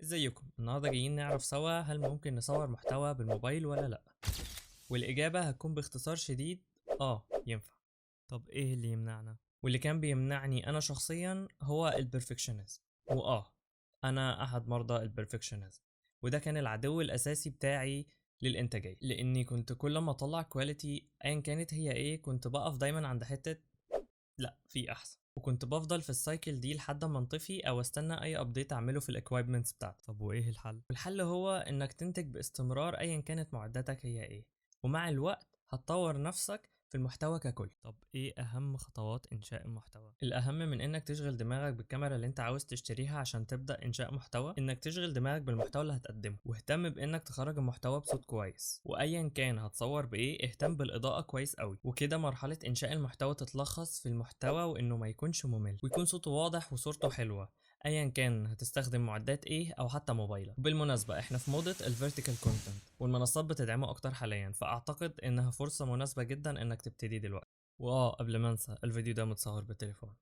ازيكم؟ النهارده جايين نعرف سوا هل ممكن نصور محتوى بالموبايل ولا لا. والإجابة هتكون باختصار شديد ينفع. طب ايه اللي يمنعنا؟ واللي كان بيمنعني انا شخصيا هو البرفكشنزم. انا احد مرضى البرفكشنزم، وده كان العدو الاساسي بتاعي للانتاجية، لاني كنت كل ما اطلع كواليتي ايا كانت هي ايه كنت بقف دايما عند حتة لا في احسن، وكنت بفضل في السايكل دي لحد ما انطفي او استنى اي ابديت اعمله في الاكويبمنتس بتاعتي. طب وايه الحل؟ الحل هو انك تنتج باستمرار ايا كانت معداتك هي ايه، ومع الوقت هتطور نفسك في المحتوى ككل. طب ايه اهم خطوات انشاء المحتوى؟ الاهم من انك تشغل دماغك بالكاميرا اللي انت عاوز تشتريها عشان تبدا انشاء محتوى، انك تشغل دماغك بالمحتوى اللي هتقدمه، واهتم بانك تخرج المحتوى بصوت كويس، وايا كان هتصور بايه اهتم بالاضاءه كويس قوي. وكده مرحله انشاء المحتوى تتلخص في المحتوى وانه ما يكونش ممل، ويكون صوته واضح وصورته حلوه، ايا كان هتستخدم معدات ايه او حتى موبايلك. بالمناسبه احنا في موضه الفيرتيكال كونتنت والمنصات بتدعمه اكتر حاليا، فاعتقد انها فرصه مناسبه جدا انك تبتدي دلوقتي. قبل ما انسى، الفيديو ده متصور بالتليفون.